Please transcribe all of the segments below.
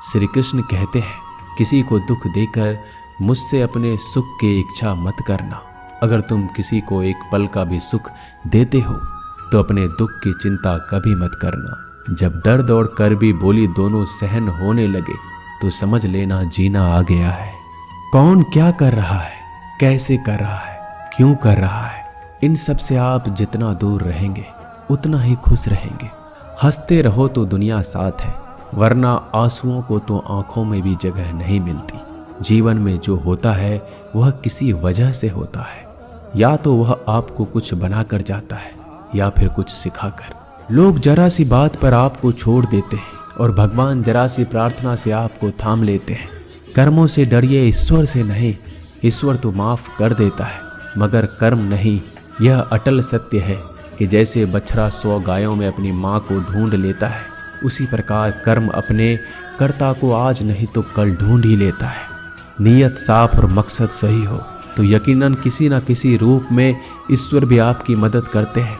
श्री कृष्ण कहते हैं, किसी को दुख देकर मुझसे अपने सुख की इच्छा मत करना। अगर तुम किसी को एक पल का भी सुख देते हो तो अपने दुख की चिंता कभी मत करना। जब दर्द और कड़वी बोली दोनों सहन होने लगे तो समझ लेना जीना आ गया है। कौन क्या कर रहा है, कैसे कर रहा है, क्यों कर रहा है, इन सब से आप जितना दूर रहेंगे उतना ही खुश रहेंगे। हंसते रहो तो दुनिया साथ है, वरना आंसुओं को तो आंखों में भी जगह नहीं मिलती। जीवन में जो होता है वह किसी वजह से होता है, या तो वह आपको कुछ बनाकर जाता है या फिर कुछ सिखाकर। लोग जरा सी बात पर आपको छोड़ देते हैं और भगवान जरा सी प्रार्थना से आपको थाम लेते हैं। कर्मों से डरिए, ईश्वर से नहीं। ईश्वर तो माफ कर देता है मगर कर्म नहीं। यह अटल सत्य है कि जैसे बछड़ा 100 गायों में अपनी माँ को ढूंढ लेता है, उसी प्रकार कर्म अपने कर्ता को आज नहीं तो कल ढूंढ ही लेता है। नीयत साफ और मकसद सही हो तो यकीनन किसी न किसी रूप में ईश्वर भी आपकी मदद करते हैं।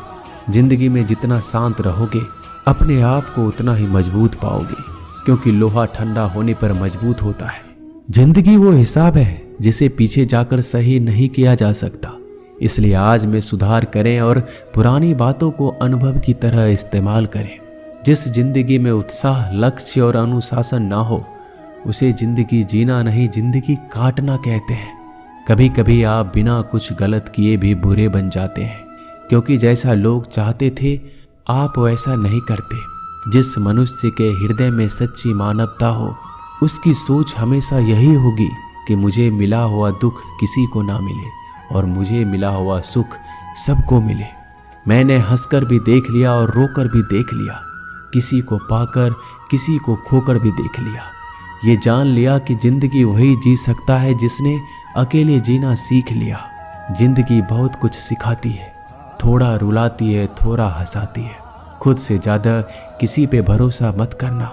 जिंदगी में जितना शांत रहोगे अपने आप को उतना ही मजबूत पाओगे, क्योंकि लोहा ठंडा होने पर मजबूत होता है। जिंदगी वो हिसाब है जिसे पीछे जाकर सही नहीं किया जा सकता। इसलिए आज में सुधार करें और पुरानी बातों को अनुभव की तरह इस्तेमाल करें। जिस जिंदगी में उत्साह, लक्ष्य और अनुशासन ना हो उसे जिंदगी जीना नहीं, जिंदगी काटना कहते हैं। कभी कभी आप बिना कुछ गलत किए भी बुरे बन जाते हैं, क्योंकि जैसा लोग चाहते थे आप वैसा नहीं करते। जिस मनुष्य के हृदय में सच्ची मानवता हो उसकी सोच हमेशा यही होगी कि मुझे मिला हुआ दुख किसी को ना मिले और मुझे मिला हुआ सुख सबको मिले। मैंने हंसकर भी देख लिया और रोकर भी देख लिया, किसी को पाकर किसी को खोकर भी देख लिया। ये जान लिया कि जिंदगी वही जी सकता है जिसने अकेले जीना सीख लिया। जिंदगी बहुत कुछ सिखाती है, थोड़ा रुलाती है, थोड़ा हंसाती है। खुद से ज़्यादा किसी पे भरोसा मत करना,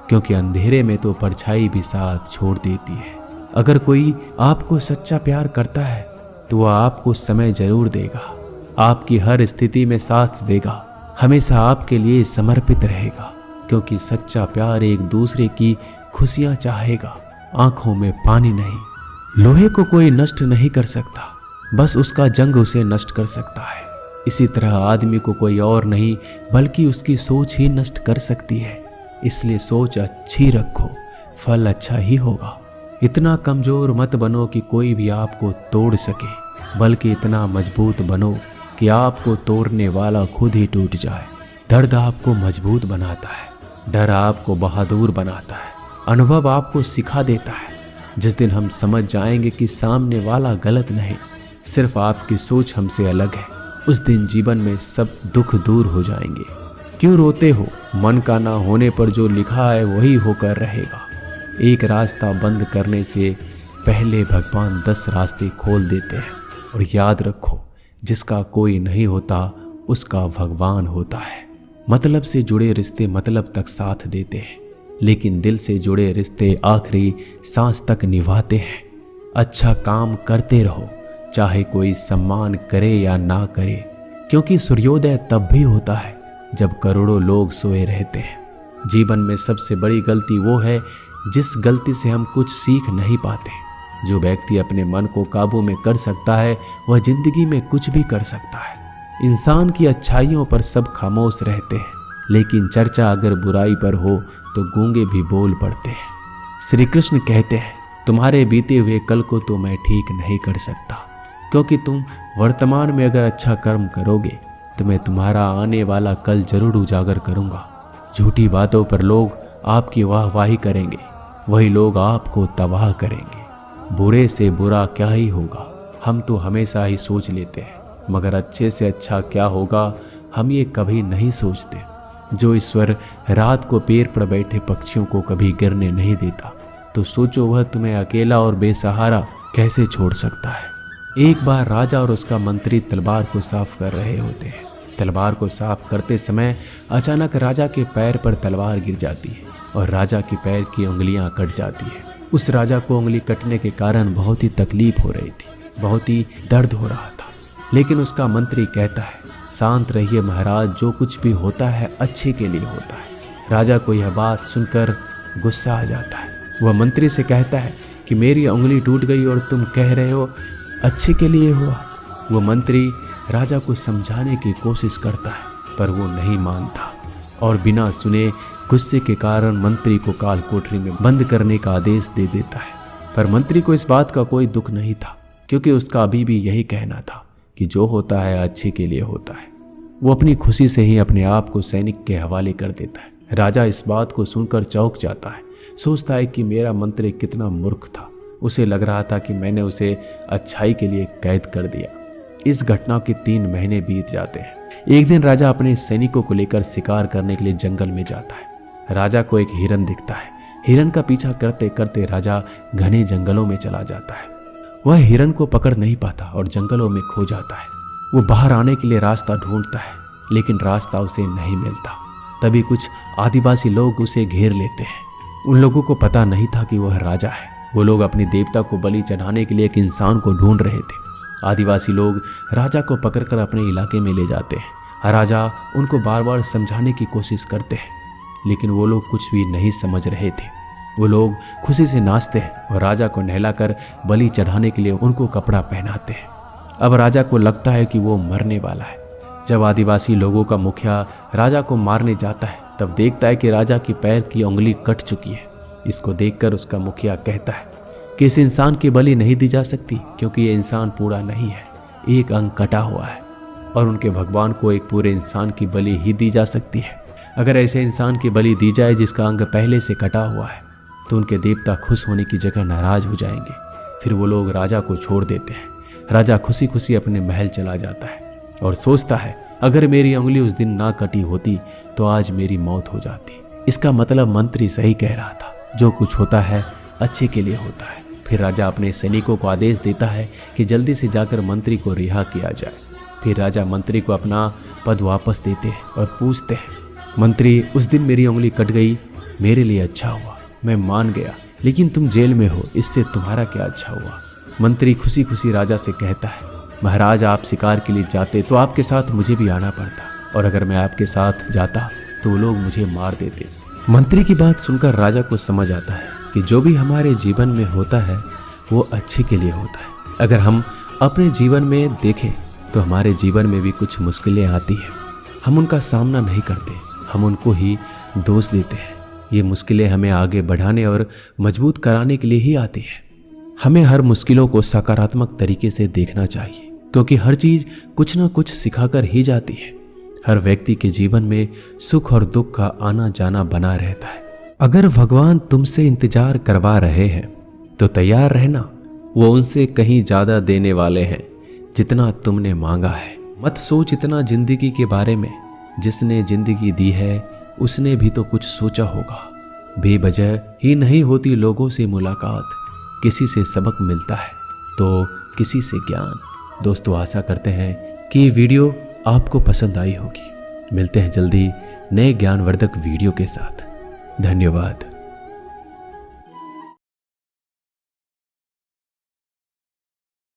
क्योंकि अंधेरे में तो परछाई भी साथ छोड़ देती है। अगर कोई आपको सच्चा प्यार करता है तो वह आपको समय जरूर देगा, आपकी हर स्थिति में साथ देगा, हमेशा आपके लिए समर्पित रहेगा, क्योंकि सच्चा प्यार एक दूसरे की खुशियां चाहेगा, आंखों में पानी नहीं। लोहे को कोई नष्ट नहीं कर सकता, बस उसका जंग उसे नष्ट कर सकता है। इसी तरह आदमी को कोई और नहीं बल्कि उसकी सोच ही नष्ट कर सकती है। इसलिए सोच अच्छी रखो, फल अच्छा ही होगा। इतना कमजोर मत बनो कि कोई भी आपको तोड़ सके, बल्कि इतना मजबूत बनो कि आपको तोड़ने वाला खुद ही टूट जाए। दर्द आपको मजबूत बनाता है, डर आपको बहादुर बनाता है, अनुभव आपको सिखा देता है। जिस दिन हम समझ जाएंगे कि सामने वाला गलत नहीं, सिर्फ आपकी सोच हमसे अलग है, उस दिन जीवन में सब दुख दूर हो जाएंगे। क्यों रोते हो? मन का ना होने पर जो लिखा है वही होकर रहेगा। एक रास्ता बंद करने से पहले भगवान 10 रास्ते खोल देते हैं। और याद रखो, जिसका कोई नहीं होता उसका भगवान होता है। मतलब से जुड़े रिश्ते मतलब तक साथ देते हैं, लेकिन दिल से जुड़े रिश्ते आखिरी सांस तक निभाते हैं। अच्छा काम करते रहो, चाहे कोई सम्मान करे या ना करे, क्योंकि सूर्योदय तब भी होता है जब करोड़ों लोग सोए रहते हैं। जीवन में सबसे बड़ी गलती वो है जिस गलती से हम कुछ सीख नहीं पाते। जो व्यक्ति अपने मन को काबू में कर सकता है वह जिंदगी में कुछ भी कर सकता है। इंसान की अच्छाइयों पर सब खामोश रहते हैं, लेकिन चर्चा अगर बुराई पर हो तो गूंगे भी बोल पड़ते हैं। श्री कृष्ण कहते हैं, तुम्हारे बीते हुए कल को तो मैं ठीक नहीं कर सकता, क्योंकि तुम वर्तमान में अगर अच्छा कर्म करोगे तो मैं तुम्हारा आने वाला कल जरूर उजागर करूंगा। झूठी बातों पर लोग आपकी वाहवाही करेंगे, वही लोग आपको तबाह करेंगे। बुरे से बुरा क्या ही होगा, हम तो हमेशा ही सोच लेते हैं, मगर अच्छे से अच्छा क्या होगा हम ये कभी नहीं सोचते। जो ईश्वर रात को पेड़ पर बैठे पक्षियों को कभी गिरने नहीं देता, तो सोचो वह तुम्हें अकेला और बेसहारा कैसे छोड़ सकता है। एक बार राजा और उसका मंत्री तलवार को साफ कर रहे होते हैं। तलवार को साफ करते समय अचानक राजा के पैर पर तलवार गिर जाती है और राजा के पैर की उंगलियां कट जाती है। उस राजा को उंगली कटने के कारण बहुत ही तकलीफ हो रही थी, बहुत ही दर्द हो रहा था। लेकिन उसका मंत्री कहता है, शांत रहिए महाराज, जो कुछ भी होता है अच्छे के लिए होता है। राजा को यह बात सुनकर गुस्सा आ जाता है। वह मंत्री से कहता है कि मेरी उंगली टूट गई और तुम कह रहे हो अच्छे के लिए हुआ। वो मंत्री राजा को समझाने की कोशिश करता है पर वो नहीं मानता और बिना सुने गुस्से के कारण मंत्री को काल कोठरी में बंद करने का आदेश दे देता है। पर मंत्री को इस बात का कोई दुख नहीं था क्योंकि उसका अभी भी यही कहना था कि जो होता है अच्छे के लिए होता है। वो अपनी खुशी से ही अपने आप को सैनिक के हवाले कर देता है। राजा इस बात को सुनकर चौंक जाता है, सोचता है कि मेरा मंत्री कितना मूर्ख था। उसे लग रहा था कि मैंने उसे अच्छाई के लिए कैद कर दिया। इस घटना के 3 महीने बीत जाते हैं। एक दिन राजा अपने सैनिकों को लेकर शिकार करने के लिए जंगल में जाता है। राजा को एक हिरन दिखता है। हिरन का पीछा करते करते राजा घने जंगलों में चला जाता है। वह हिरन को पकड़ नहीं पाता और जंगलों में खो जाता है। वो बाहर आने के लिए रास्ता ढूंढता है लेकिन रास्ता उसे नहीं मिलता। तभी कुछ आदिवासी लोग उसे घेर लेते हैं। उन लोगों को पता नहीं था कि वह राजा है। वो लोग अपने देवता को बलि चढ़ाने के लिए एक इंसान को ढूंढ रहे थे। आदिवासी लोग राजा को पकड़कर अपने इलाके में ले जाते हैं। राजा उनको बार बार समझाने की कोशिश करते हैं लेकिन वो लोग कुछ भी नहीं समझ रहे थे। वो लोग खुशी से नाचते हैं और राजा को नहलाकर बलि चढ़ाने के लिए उनको कपड़ा पहनाते हैं। अब राजा को लगता है कि वो मरने वाला है। जब आदिवासी लोगों का मुखिया राजा को मारने जाता है तब देखता है कि राजा की पैर की उंगली कट चुकी है। इसको देखकर उसका मुखिया कहता है कि इस इंसान की बलि नहीं दी जा सकती क्योंकि ये इंसान पूरा नहीं है, एक अंग कटा हुआ है और उनके भगवान को एक पूरे इंसान की बलि ही दी जा सकती है। अगर ऐसे इंसान की बलि दी जाए जिसका अंग पहले से कटा हुआ है तो उनके देवता खुश होने की जगह नाराज हो जाएंगे। फिर वो लोग राजा को छोड़ देते हैं। राजा खुशी खुशी अपने महल चला जाता है और सोचता है अगर मेरी उंगली उस दिन ना कटी होती तो आज मेरी मौत हो जाती। इसका मतलब मंत्री सही कह रहा था, जो कुछ होता है अच्छे के लिए होता है। फिर राजा अपने सैनिकों को आदेश देता है कि जल्दी से जाकर मंत्री को रिहा किया जाए। फिर राजा मंत्री को अपना पद वापस देते हैं और पूछते हैं, मंत्री उस दिन मेरी उंगली कट गई, मेरे लिए अच्छा हुआ, मैं मान गया, लेकिन तुम जेल में हो, इससे तुम्हारा क्या अच्छा हुआ। मंत्री खुशी खुशी राजा से कहता है, महाराज आप शिकार के लिए जाते तो आपके साथ मुझे भी आना पड़ता और अगर मैं आपके साथ जाता तो वो लोग मुझे मार देते। मंत्री की बात सुनकर राजा को समझ आता है कि जो भी हमारे जीवन में होता है वो अच्छे के लिए होता है। अगर हम अपने जीवन में देखें तो हमारे जीवन में भी कुछ मुश्किलें आती हैं, हम उनका सामना नहीं करते, हम उनको ही दोष देते हैं। ये मुश्किलें हमें आगे बढ़ाने और मजबूत कराने के लिए ही आती हैं। हमें हर मुश्किलों को सकारात्मक तरीके से देखना चाहिए क्योंकि हर चीज़ कुछ ना कुछ सिखाकर ही जाती है। हर व्यक्ति के जीवन में सुख और दुख का आना जाना बना रहता है। अगर भगवान तुमसे इंतजार करवा रहे हैं तो तैयार रहना, वो उनसे कहीं ज़्यादा देने वाले हैं जितना तुमने मांगा है। मत सोच इतना जिंदगी के बारे में, जिसने जिंदगी दी है उसने भी तो कुछ सोचा होगा। बेवजह ही नहीं होती लोगों से मुलाकात, किसी से सबक मिलता है तो किसी से ज्ञान। दोस्तों आशा करते हैं कि ये वीडियो आपको पसंद आई होगी। मिलते हैं जल्दी नए ज्ञानवर्धक वीडियो के साथ। धन्यवाद।